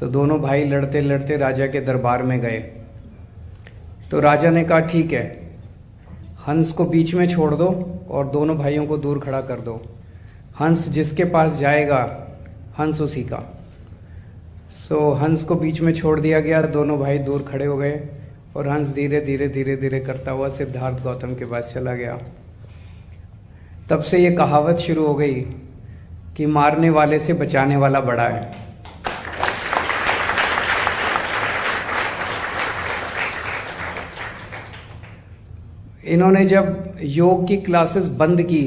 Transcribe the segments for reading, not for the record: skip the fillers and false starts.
तो दोनों भाई लड़ते लड़ते राजा के दरबार में गए। तो राजा ने कहा ठीक है, हंस को बीच में छोड़ दो और दोनों भाइयों को दूर खड़ा कर दो। हंस जिसके पास जाएगा हंस उसी का। सो हंस को बीच में छोड़ दिया गया, दोनों भाई दूर खड़े हो गए और हंस धीरे धीरे धीरे धीरे करता हुआ सिद्धार्थ गौतम के पास चला गया। तब से ये कहावत शुरू हो गई कि मारने वाले से बचाने वाला बड़ा है। इन्होंने जब योग की क्लासेस बंद की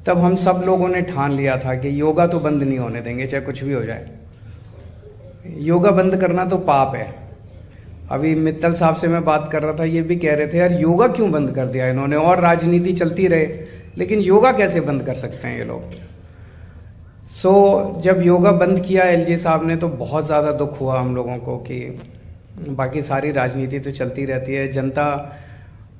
तब हम सब लोगों ने ठान लिया था कि योगा तो बंद नहीं होने देंगे, चाहे कुछ भी हो जाए। योगा बंद करना तो पाप है। अभी मित्तल साहब से मैं बात कर रहा था, ये भी कह रहे थे यार योगा क्यों बंद कर दिया इन्होंने, और राजनीति चलती रहे, लेकिन योगा कैसे बंद कर सकते हैं ये लोग। जब योगा बंद किया एलजी साहब ने तो बहुत ज़्यादा दुख हुआ हम लोगों को कि बाकी सारी राजनीति तो चलती रहती है। जनता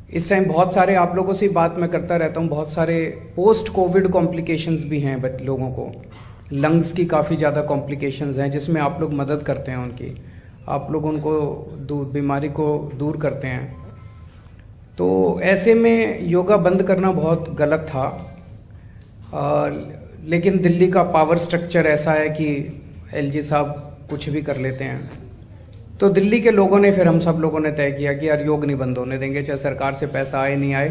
इस टाइम, बहुत सारे आप लोगों से बात मैं करता रहता हूँ, बहुत सारे पोस्ट कोविड कॉम्प्लिकेशंस भी हैं लोगों को। लंग्स की काफ़ी ज़्यादा कॉम्प्लिकेशंस हैं जिसमें आप लोग मदद करते हैं उनकी, आप लोग उनको बीमारी को दूर करते हैं। तो ऐसे में योगा बंद करना बहुत गलत था। लेकिन दिल्ली का पावर स्ट्रक्चर ऐसा है कि एलजी साहब कुछ भी कर लेते हैं। तो दिल्ली के लोगों ने, फिर हम सब लोगों ने तय किया कि यार योग नहीं बंद होने देंगे, चाहे सरकार से पैसा आए नहीं आए।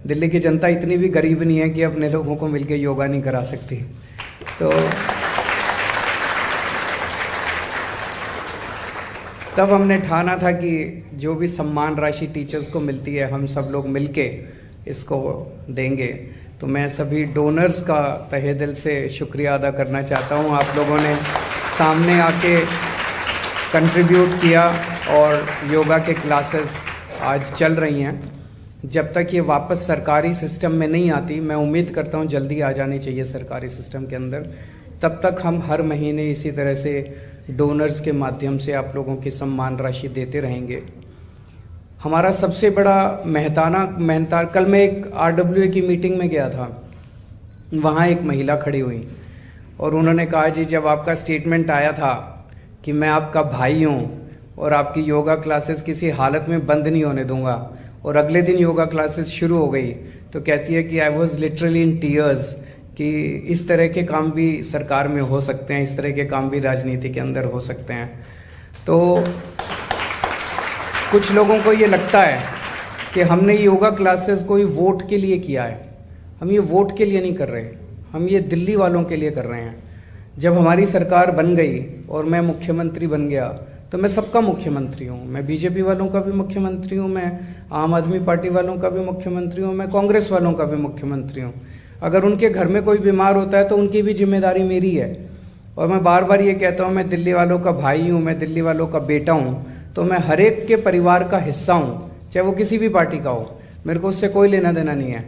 दिल्ली की जनता इतनी भी गरीब नहीं है कि अपने लोगों को मिलकर योगा नहीं करा सकती। तो तब हमने ठाना था कि जो भी सम्मान राशि टीचर्स को मिलती है हम सब लोग मिलके इसको देंगे। तो मैं सभी डोनर्स का तहे दिल से शुक्रिया अदा करना चाहता हूँ। आप लोगों ने सामने आके कंट्रीब्यूट किया और योगा के क्लासेस आज चल रही हैं। जब तक ये वापस सरकारी सिस्टम में नहीं आती, मैं उम्मीद करता हूँ जल्दी आ जानी चाहिए सरकारी सिस्टम के अंदर, तब तक हम हर महीने इसी तरह से डोनर्स के माध्यम से आप लोगों की सम्मान राशि देते रहेंगे। हमारा सबसे बड़ा मेहनताना कल मैं एक RWA की मीटिंग में गया था, वहाँ एक महिला खड़ी हुई और उन्होंने कहा जी जब आपका स्टेटमेंट आया था कि मैं आपका भाई हूँ और आपकी योगा क्लासेस किसी हालत में बंद नहीं होने दूंगा, और अगले दिन योगा क्लासेस शुरू हो गई, तो कहती है कि I was literally in tears कि इस तरह के काम भी सरकार में हो सकते हैं, इस तरह के काम भी राजनीति के अंदर हो सकते हैं। तो कुछ लोगों को ये लगता है कि हमने योगा क्लासेस कोई वोट के लिए किया है। हम ये वोट के लिए नहीं कर रहे, हम ये दिल्ली वालों के लिए कर रहे हैं। जब हमारी सरकार बन गई और मैं मुख्यमंत्री बन गया तो मैं सबका मुख्यमंत्री हूँ। मैं बीजेपी वालों का भी मुख्यमंत्री हूँ, मैं आम आदमी पार्टी वालों का भी मुख्यमंत्री हूँ, मैं कांग्रेस वालों का भी मुख्यमंत्री हूँ। अगर उनके घर में कोई बीमार होता है तो उनकी भी जिम्मेदारी मेरी है। और मैं बार बार ये कहता हूँ मैं दिल्ली वालों का भाई हूँ, मैं दिल्ली वालों का बेटा हूँ, तो मैं हर एक के परिवार का हिस्सा हूँ, चाहे वो किसी भी पार्टी का हो, मेरे को उससे कोई लेना देना नहीं है।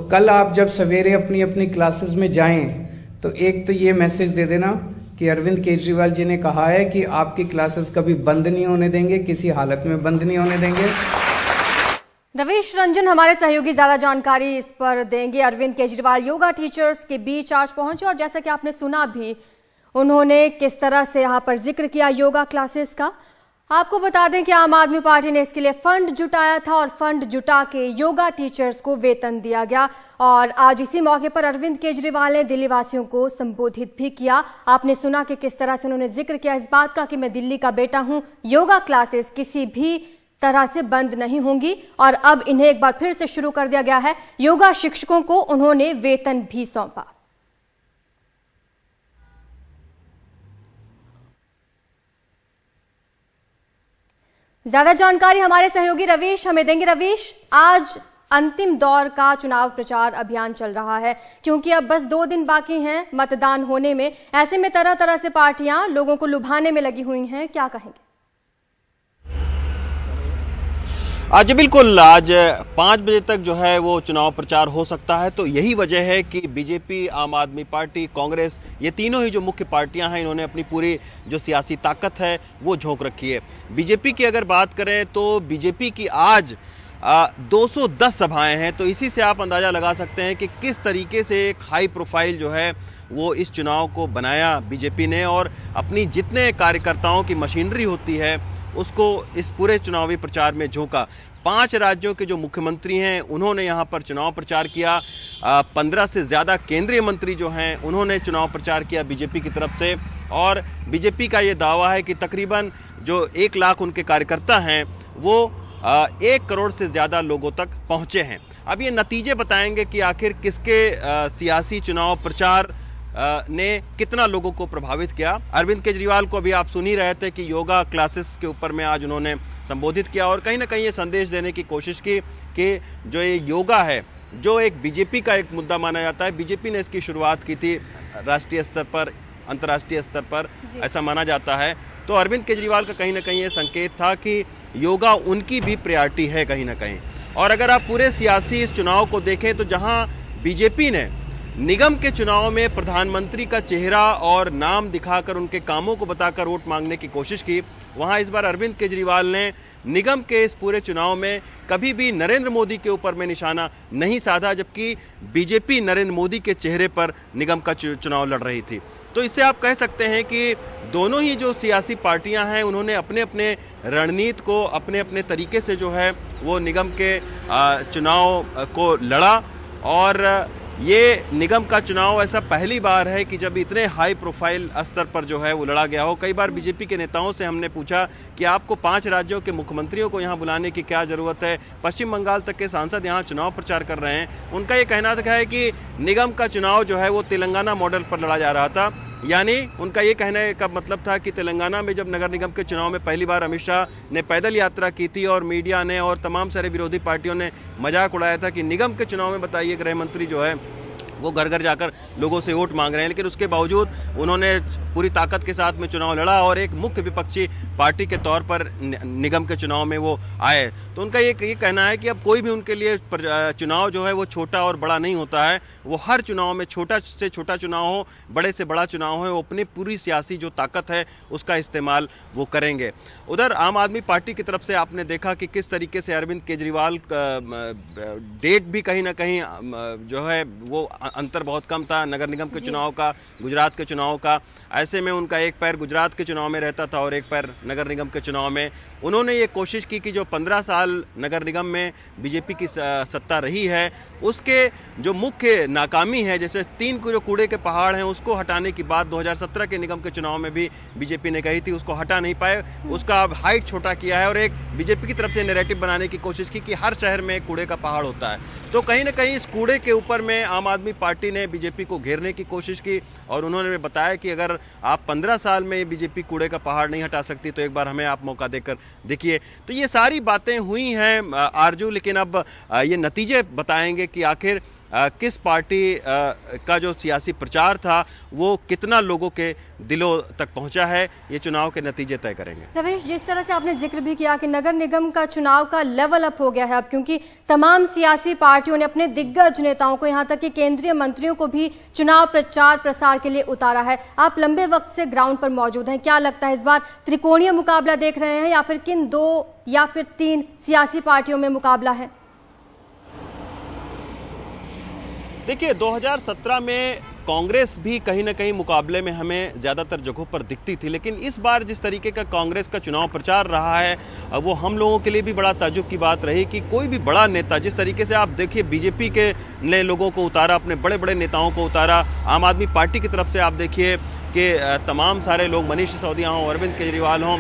कल आप जब सवेरे अपनी अपनी क्लासेस में जाएं तो एक तो ये मैसेज दे देना कि अरविंद केजरीवाल जी ने कहा है कि आपकी क्लासेस कभी बंद नहीं होने देंगे, किसी हालत में बंद नहीं होने देंगे। रवीश रंजन हमारे सहयोगी ज्यादा जानकारी इस पर देंगे। अरविंद केजरीवाल योगा टीचर्स के बीच आज पहुंचे और जैसा कि आपने सुना भी, उन्होंने किस तरह से यहाँ पर जिक्र किया योगा क्लासेस का। आपको बता दें कि आम आदमी पार्टी ने इसके लिए फंड जुटाया था और फंड जुटा के योगा टीचर्स को वेतन दिया गया। और आज इसी मौके पर अरविंद केजरीवाल ने दिल्ली वासियों को संबोधित भी किया। आपने सुना कि किस तरह से उन्होंने जिक्र किया इस बात का कि मैं दिल्ली का बेटा हूं, योगा क्लासेस किसी भी तरह से बंद नहीं होंगी और अब इन्हें एक बार फिर से शुरू कर दिया गया है। योगा शिक्षकों को उन्होंने वेतन भी सौंपा। ज्यादा जानकारी हमारे सहयोगी रवीश हमें देंगे। रवीश, आज अंतिम दौर का चुनाव प्रचार अभियान चल रहा है, क्योंकि अब बस 2 दिन बाकी हैं मतदान होने में। ऐसे में तरह तरह से पार्टियां लोगों को लुभाने में लगी हुई हैं, क्या कहेंगे? आज बिल्कुल, आज 5 बजे तक जो है वो चुनाव प्रचार हो सकता है। तो यही वजह है कि बीजेपी, आम आदमी पार्टी, कांग्रेस, ये तीनों ही जो मुख्य पार्टियां हैं, इन्होंने अपनी पूरी जो सियासी ताकत है वो झोंक रखी है। बीजेपी की अगर बात करें तो बीजेपी की आज 210 सभाएं हैं। तो इसी से आप अंदाजा लगा सकते हैं कि किस तरीके से एक हाई प्रोफाइल जो है वो इस चुनाव को बनाया बीजेपी ने और अपनी जितने कार्यकर्ताओं की मशीनरी होती है उसको इस पूरे चुनावी प्रचार में झोंका। 5 राज्यों के जो मुख्यमंत्री हैं उन्होंने यहाँ पर चुनाव प्रचार किया। 15 से ज़्यादा केंद्रीय मंत्री जो हैं उन्होंने चुनाव प्रचार किया बीजेपी की तरफ से। और बीजेपी का ये दावा है कि तकरीबन जो 1 लाख उनके कार्यकर्ता हैं वो 1 करोड़ से ज़्यादा लोगों तक पहुँचे हैं। अब ये नतीजे बताएंगे कि आखिर किसके सियासी चुनाव प्रचार ने कितना लोगों को प्रभावित किया। अरविंद केजरीवाल को अभी आप सुन ही रहे थे कि योगा क्लासेस के ऊपर में आज उन्होंने संबोधित किया और कहीं ना कहीं ये संदेश देने की कोशिश की कि जो ये योगा है, जो एक बीजेपी का एक मुद्दा माना जाता है, बीजेपी ने इसकी शुरुआत की थी राष्ट्रीय स्तर पर, अंतर्राष्ट्रीय स्तर पर ऐसा माना जाता है। तो अरविंद केजरीवाल का कहीं ना कहीं ये संकेत था कि योगा उनकी भी प्रायोरिटी है कहीं ना कहीं। और अगर आप पूरे सियासी इस चुनाव को देखें तो जहां बीजेपी ने निगम के चुनाव में प्रधानमंत्री का चेहरा और नाम दिखाकर उनके कामों को बताकर वोट मांगने की कोशिश की, वहां इस बार अरविंद केजरीवाल ने निगम के इस पूरे चुनाव में कभी भी नरेंद्र मोदी के ऊपर में निशाना नहीं साधा, जबकि बीजेपी नरेंद्र मोदी के चेहरे पर निगम का चुनाव लड़ रही थी। तो इससे आप कह सकते हैं कि दोनों ही जो सियासी पार्टियां हैं उन्होंने अपने अपने रणनीति को अपने अपने तरीके से जो है वो निगम के चुनाव को लड़ा। और ये निगम का चुनाव ऐसा पहली बार है कि जब इतने हाई प्रोफाइल स्तर पर जो है वो लड़ा गया हो। कई बार बीजेपी के नेताओं से हमने पूछा कि आपको 5 राज्यों के मुख्यमंत्रियों को यहाँ बुलाने की क्या ज़रूरत है, पश्चिम बंगाल तक के सांसद यहाँ चुनाव प्रचार कर रहे हैं। उनका ये कहना है कि निगम का चुनाव जो है वो तेलंगाना मॉडल पर लड़ा जा रहा था। यानी उनका ये कहने का मतलब था कि तेलंगाना में जब नगर निगम के चुनाव में पहली बार अमित शाह ने पैदल यात्रा की थी और मीडिया ने और तमाम सारे विरोधी पार्टियों ने मजाक उड़ाया था कि निगम के चुनाव में बताइए गृह मंत्री जो है वो घर घर जाकर लोगों से वोट मांग रहे हैं, लेकिन उसके बावजूद उन्होंने पूरी ताकत के साथ में चुनाव लड़ा और एक मुख्य विपक्षी पार्टी के तौर पर निगम के चुनाव में वो आए। तो उनका ये कहना है कि अब कोई भी उनके लिए चुनाव जो है वो छोटा और बड़ा नहीं होता है। वो हर चुनाव में छोटा से छोटा चुनाव हो, बड़े से बड़ा चुनाव हो, वो अपनी पूरी सियासी जो ताकत है उसका इस्तेमाल वो करेंगे। उधर आम आदमी पार्टी की तरफ से आपने देखा कि किस तरीके से अरविंद केजरीवाल का डेट भी कहीं ना कहीं जो है वो अंतर बहुत कम था नगर निगम के चुनाव का, गुजरात के चुनाव का। ऐसे में उनका एक पैर गुजरात के चुनाव में रहता था और एक पैर नगर निगम के चुनाव में। उन्होंने ये कोशिश की कि जो 15 साल नगर निगम में बीजेपी की सत्ता रही है उसके जो मुख्य नाकामी है, जैसे 3 जो कूड़े के पहाड़ हैं उसको हटाने की बात 2017 के निगम के चुनाव में भी बीजेपी ने कही थी, उसको हटा नहीं पाए। उसका अब हाइट छोटा किया है और एक बीजेपी की तरफ से नैरेटिव बनाने की कोशिश की कि हर शहर में एक कूड़े का पहाड़ होता है। तो कहीं ना कहीं इस कूड़े के ऊपर में आम आदमी पार्टी ने बीजेपी को घेरने की कोशिश की और उन्होंने बताया कि अगर आप 15 साल में बीजेपी कूड़े का पहाड़ नहीं हटा सकती तो एक बार हमें आप मौका देकर देखिए। तो ये सारी बातें हुई हैं आरजू, लेकिन अब ये नतीजे बताएंगे कि आखिर किस पार्टी का जो सियासी प्रचार था वो कितना लोगों के दिलों तक पहुंचा है, ये चुनाव के नतीजे तय करेंगे। रवीश, जिस तरह से आपने जिक्र भी किया कि नगर निगम का चुनाव का लेवल अप हो गया है अब, क्योंकि तमाम सियासी पार्टियों ने अपने दिग्गज नेताओं को, यहाँ तक कि केंद्रीय मंत्रियों को भी चुनाव प्रचार प्रसार के लिए उतारा है। आप लंबे वक्त से ग्राउंड पर मौजूद हैं, क्या लगता है इस बार त्रिकोणीय मुकाबला देख रहे हैं या फिर किन 2 या फिर 3 सियासी पार्टियों में मुकाबला है? देखिए 2017 में कांग्रेस भी कहीं ना कहीं मुकाबले में हमें ज़्यादातर जगहों पर दिखती थी, लेकिन इस बार जिस तरीके का कांग्रेस का चुनाव प्रचार रहा है वो हम लोगों के लिए भी बड़ा ताज्जुब की बात रही कि कोई भी बड़ा नेता, जिस तरीके से आप देखिए बीजेपी के ने लोगों को उतारा, अपने बड़े बड़े नेताओं को उतारा, आम आदमी पार्टी की तरफ से आप देखिए कि तमाम सारे लोग, मनीष सिसोदिया हों, अरविंद केजरीवाल हों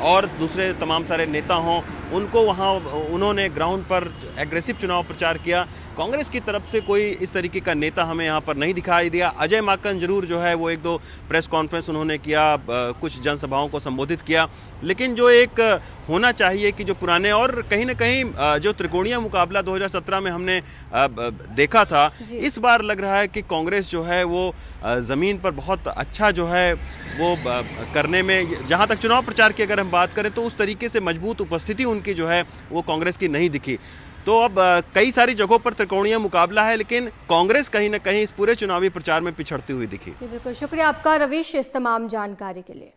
और दूसरे तमाम सारे नेता हों, उनको वहाँ उन्होंने ग्राउंड पर एग्रेसिव चुनाव प्रचार किया। कांग्रेस की तरफ से कोई इस तरीके का नेता हमें यहाँ पर नहीं दिखाई दिया। अजय माकन जरूर जो है वो 1-2 प्रेस कॉन्फ्रेंस उन्होंने किया, कुछ जनसभाओं को संबोधित किया, लेकिन जो एक होना चाहिए कि जो पुराने और कहीं ना कहीं जो त्रिकोणीय मुकाबला 2017 में हमने देखा था, इस बार लग रहा है कि कांग्रेस जो है वो ज़मीन पर बहुत अच्छा जो है वो करने में, जहाँ तक चुनाव प्रचार की अगर हम बात करें तो उस तरीके से मजबूत उपस्थिति उनकी जो है वो कांग्रेस की नहीं दिखी। तो अब कई सारी जगहों पर त्रिकोणीय मुकाबला है, लेकिन कांग्रेस कहीं ना कहीं इस पूरे चुनावी प्रचार में पिछड़ती हुई दिखी। बिल्कुल, शुक्रिया आपका रवीश इस तमाम जानकारी के लिए।